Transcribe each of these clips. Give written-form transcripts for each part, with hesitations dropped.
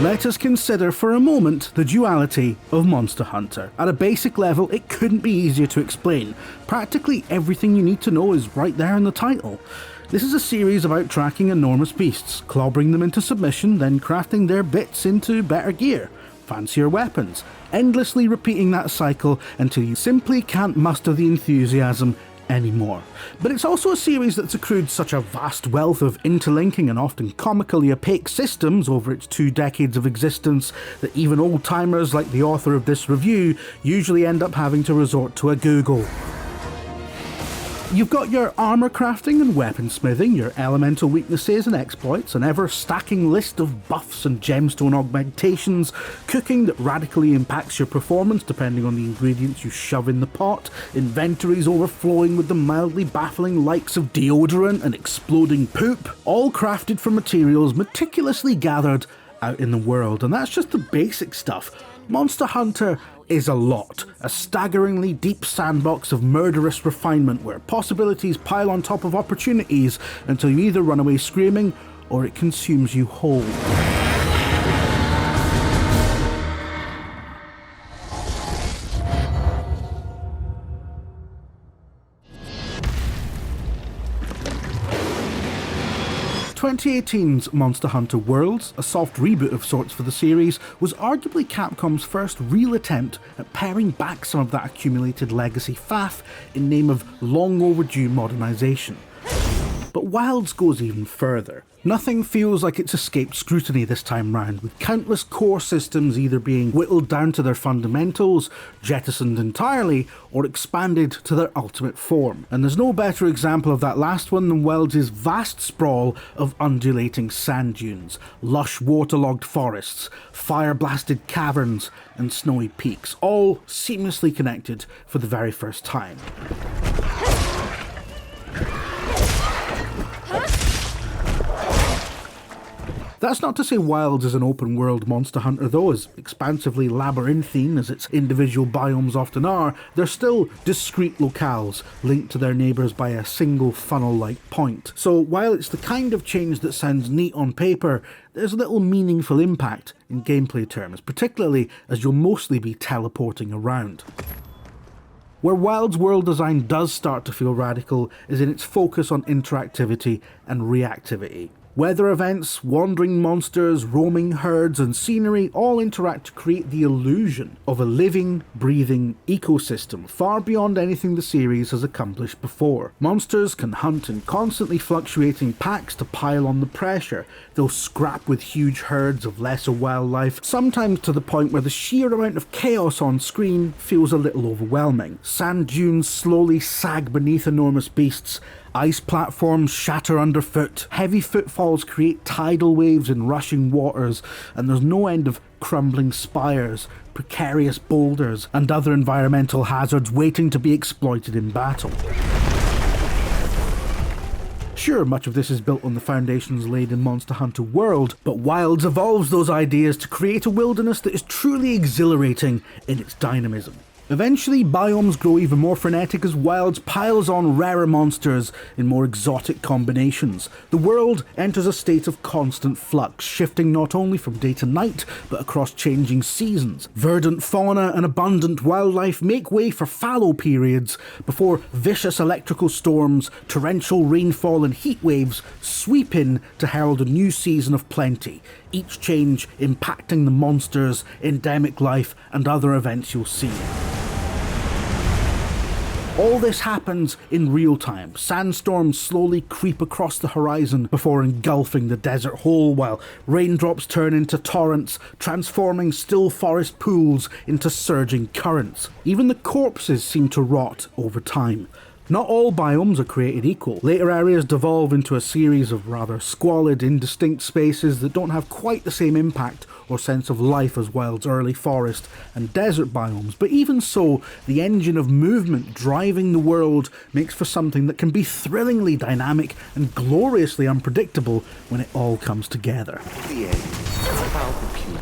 Let us consider for a moment the duality of Monster Hunter. At a basic level, it couldn't be easier to explain. Practically everything you need to know is right there in the title. This is a series about tracking enormous beasts, clobbering them into submission, then crafting their bits into better gear, fancier weapons, endlessly repeating that cycle until you simply can't muster the enthusiasm anymore. But it's also a series that's accrued such a vast wealth of interlinking and often comically opaque systems over its 2 decades of existence that even old-timers like the author of this review usually end up having to resort to a Google. You've got your armour crafting and weaponsmithing, your elemental weaknesses and exploits, an ever-stacking list of buffs and gemstone augmentations, cooking that radically impacts your performance depending on the ingredients you shove in the pot, inventories overflowing with the mildly baffling likes of deodorant and exploding poop, all crafted from materials meticulously gathered out in the world. And that's just the basic stuff. Monster Hunter is a lot. A staggeringly deep sandbox of murderous refinement where possibilities pile on top of opportunities until you either run away screaming or it consumes you whole. 2018's Monster Hunter Worlds, a soft reboot of sorts for the series, was arguably Capcom's first real attempt at paring back some of that accumulated legacy faff in name of long overdue modernisation. But Wilds goes even further. Nothing feels like it's escaped scrutiny this time round, with countless core systems either being whittled down to their fundamentals, jettisoned entirely, or expanded to their ultimate form. And there's no better example of that last one than Wilds' vast sprawl of undulating sand dunes, lush waterlogged forests, fire-blasted caverns, and snowy peaks, all seamlessly connected for the very first time. That's not to say Wilds is an open-world Monster Hunter though, as expansively labyrinthine as its individual biomes often are. They're still discrete locales, linked to their neighbours by a single funnel-like point. So while it's the kind of change that sounds neat on paper, there's little meaningful impact in gameplay terms, particularly as you'll mostly be teleporting around. Where Wilds' world design does start to feel radical is in its focus on interactivity and reactivity. Weather events, wandering monsters, roaming herds, and scenery all interact to create the illusion of a living, breathing ecosystem far beyond anything the series has accomplished before. Monsters can hunt in constantly fluctuating packs to pile on the pressure. They'll scrap with huge herds of lesser wildlife, sometimes to the point where the sheer amount of chaos on screen feels a little overwhelming. Sand dunes slowly sag beneath enormous beasts, ice platforms shatter underfoot, heavy footfalls create tidal waves in rushing waters, and there's no end of crumbling spires, precarious boulders, and other environmental hazards waiting to be exploited in battle. Sure, much of this is built on the foundations laid in Monster Hunter World, but Wilds evolves those ideas to create a wilderness that is truly exhilarating in its dynamism. Eventually, biomes grow even more frenetic as Wilds piles on rarer monsters in more exotic combinations. The world enters a state of constant flux, shifting not only from day to night, but across changing seasons. Verdant fauna and abundant wildlife make way for fallow periods before vicious electrical storms, torrential rainfall and heat waves sweep in to herald a new season of plenty, each change impacting the monsters, endemic life, and other events you'll see. All this happens in real time. Sandstorms slowly creep across the horizon before engulfing the desert whole, while raindrops turn into torrents, transforming still forest pools into surging currents. Even the corpses seem to rot over time. Not all biomes are created equal. Later areas devolve into a series of rather squalid, indistinct spaces that don't have quite the same impact or sense of life as Wilds' early forest and desert biomes, but even so, the engine of movement driving the world makes for something that can be thrillingly dynamic and gloriously unpredictable when it all comes together. The end. How peculiar.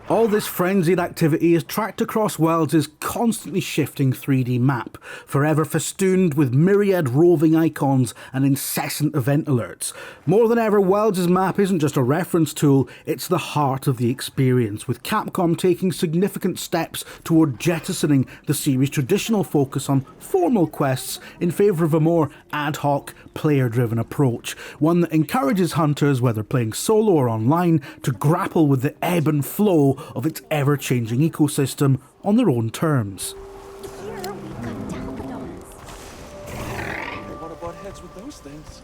All this frenzied activity is tracked across Wilds' constantly shifting 3D map, forever festooned with myriad roving icons and incessant event alerts. More than ever, Wilds' map isn't just a reference tool, it's the heart of the experience, with Capcom taking significant steps toward jettisoning the series' traditional focus on formal quests in favour of a more ad hoc, player-driven approach, one that encourages hunters, whether playing solo or online, to grapple with the ebb and flow of its ever-changing ecosystem on their own terms. Here we've got Dalmadons. They want to butt heads with those things.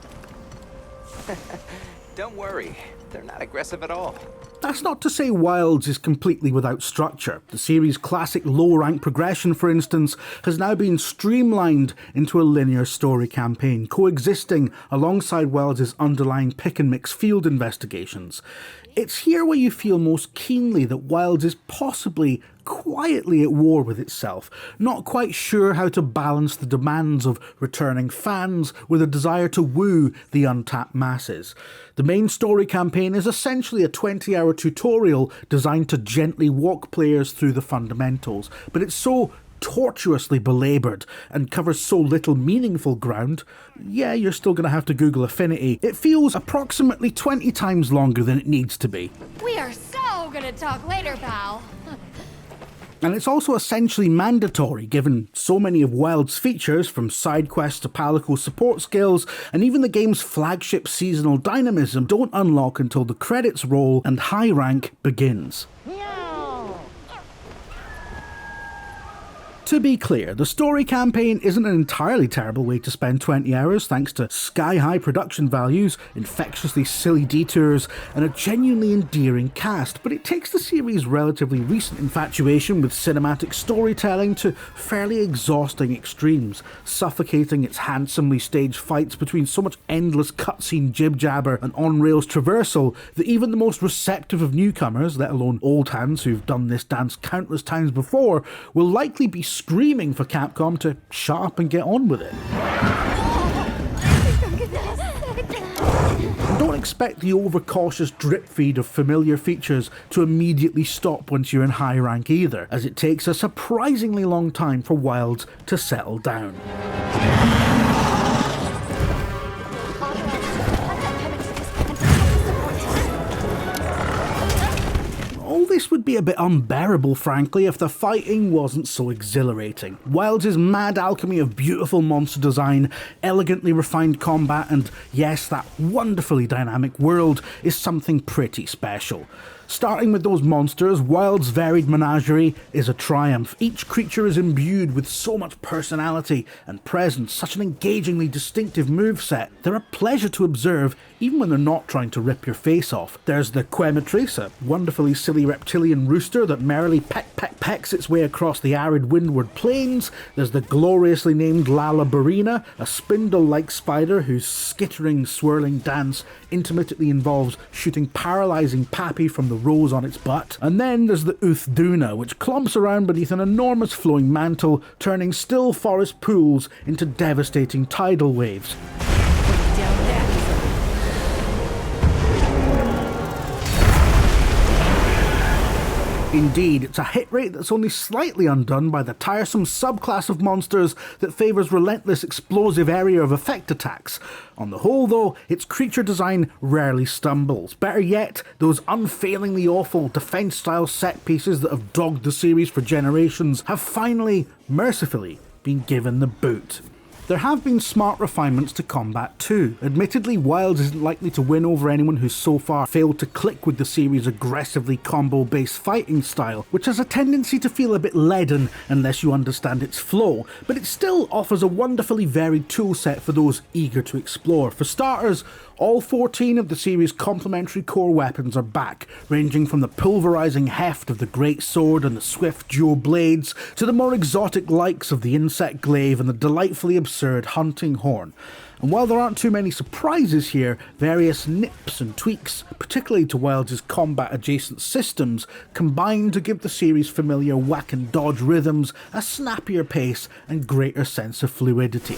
Don't worry, they're not aggressive at all. That's not to say Wilds is completely without structure. The series' classic low-rank progression, for instance, has now been streamlined into a linear story campaign, coexisting alongside Wilds' underlying pick-and-mix field investigations. It's here where you feel most keenly that Wilds is possibly quietly at war with itself, not quite sure how to balance the demands of returning fans with a desire to woo the untapped masses. The main story campaign is essentially a 20-hour tutorial designed to gently walk players through the fundamentals, but it's so tortuously belaboured and covers so little meaningful ground, yeah, you're still going to have to Google Affinity. It feels approximately 20 times longer than it needs to be. We are so gonna talk later, pal. And it's also essentially mandatory, given so many of Wild's features, from side quests to palico support skills, and even the game's flagship seasonal dynamism, don't unlock until the credits roll and high rank begins. To be clear, the story campaign isn't an entirely terrible way to spend 20 hours thanks to sky-high production values, infectiously silly detours, and a genuinely endearing cast, but it takes the series' relatively recent infatuation with cinematic storytelling to fairly exhausting extremes, suffocating its handsomely staged fights between so much endless cutscene jib-jabber and on-rails traversal that even the most receptive of newcomers, let alone old hands who've done this dance countless times before, will likely be screaming for Capcom to shut up and get on with it. And don't expect the overcautious drip feed of familiar features to immediately stop once you're in high rank either, as it takes a surprisingly long time for Wilds to settle down. All this would be a bit unbearable, frankly, if the fighting wasn't so exhilarating. Wilds' mad alchemy of beautiful monster design, elegantly refined combat, and yes, that wonderfully dynamic world is something pretty special. Starting with those monsters, Wilds' varied menagerie is a triumph. Each creature is imbued with so much personality and presence, such an engagingly distinctive moveset. They're a pleasure to observe, even when they're not trying to rip your face off. There's the Quematrice, a wonderfully silly reptilian rooster that merrily pecks its way across the arid windward plains. There's the gloriously named Lalabarina, a spindle-like spider whose skittering, swirling dance intermittently involves shooting paralysing pappy from the rose on its butt. And then there's the Uthduna, which clumps around beneath an enormous flowing mantle, turning still forest pools into devastating tidal waves. Indeed, it's a hit rate that's only slightly undone by the tiresome subclass of monsters that favours relentless explosive area of effect attacks. On the whole, though, its creature design rarely stumbles. Better yet, those unfailingly awful defence-style set pieces that have dogged the series for generations have finally, mercifully, been given the boot. There have been smart refinements to combat too. Admittedly, Wilds isn't likely to win over anyone who's so far failed to click with the series' aggressively combo-based fighting style, which has a tendency to feel a bit leaden unless you understand its flow, but it still offers a wonderfully varied toolset for those eager to explore. For starters, all 14 of the series' complementary core weapons are back, ranging from the pulverizing heft of the Great Sword and the swift dual blades, to the more exotic likes of the Insect Glaive and the delightfully absurd Hunting Horn. And while there aren't too many surprises here, various nips and tweaks, particularly to Wilds' combat-adjacent systems, combine to give the series' familiar whack and dodge rhythms a snappier pace and greater sense of fluidity.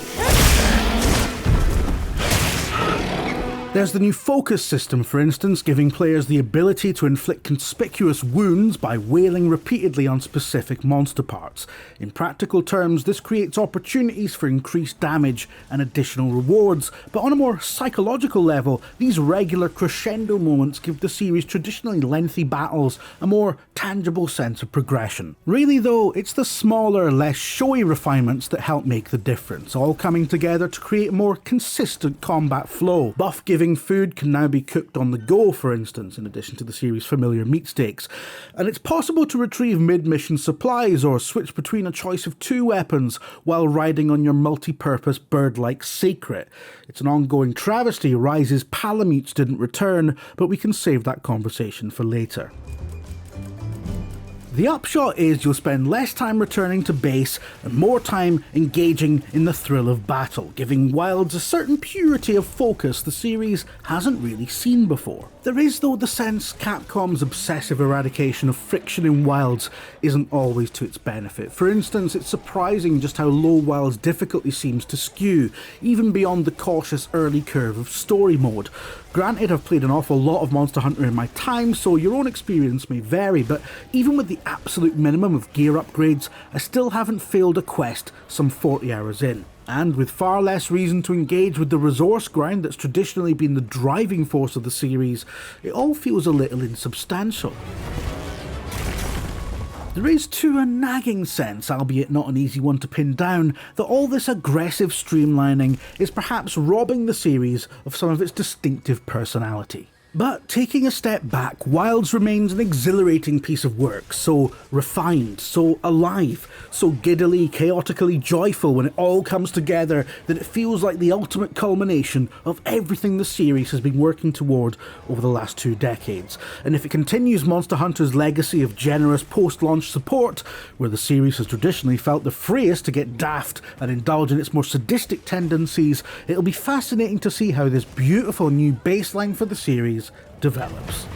There's the new focus system, for instance, giving players the ability to inflict conspicuous wounds by wailing repeatedly on specific monster parts. In practical terms, this creates opportunities for increased damage and additional rewards, but on a more psychological level, these regular crescendo moments give the series' traditionally lengthy battles a more tangible sense of progression. Really though, it's the smaller, less showy refinements that help make the difference, all coming together to create a more consistent combat flow. Buff-giving food can now be cooked on the go, for instance, in addition to the series' familiar meat steaks, and it's possible to retrieve mid-mission supplies or switch between a choice of 2 weapons while riding on your multi-purpose bird-like secret. It's an ongoing travesty Rise's Palamutes didn't return, but we can save that conversation for later. The upshot is you'll spend less time returning to base and more time engaging in the thrill of battle, giving Wilds a certain purity of focus the series hasn't really seen before. There is though the sense Capcom's obsessive eradication of friction in Wilds isn't always to its benefit. For instance, it's surprising just how low Wilds' difficulty seems to skew, even beyond the cautious early curve of story mode. Granted, I've played an awful lot of Monster Hunter in my time, so your own experience may vary, but even with the absolute minimum of gear upgrades, I still haven't failed a quest some 40 hours in. And with far less reason to engage with the resource grind that's traditionally been the driving force of the series, it all feels a little insubstantial. There is, to a nagging sense, albeit not an easy one to pin down, that all this aggressive streamlining is perhaps robbing the series of some of its distinctive personality. But taking a step back, Wilds remains an exhilarating piece of work, so refined, so alive, so giddily, chaotically joyful when it all comes together that it feels like the ultimate culmination of everything the series has been working toward over the last 2 decades. And if it continues Monster Hunter's legacy of generous post-launch support, where the series has traditionally felt the freest to get daft and indulge in its more sadistic tendencies, it'll be fascinating to see how this beautiful new baseline for the series develops.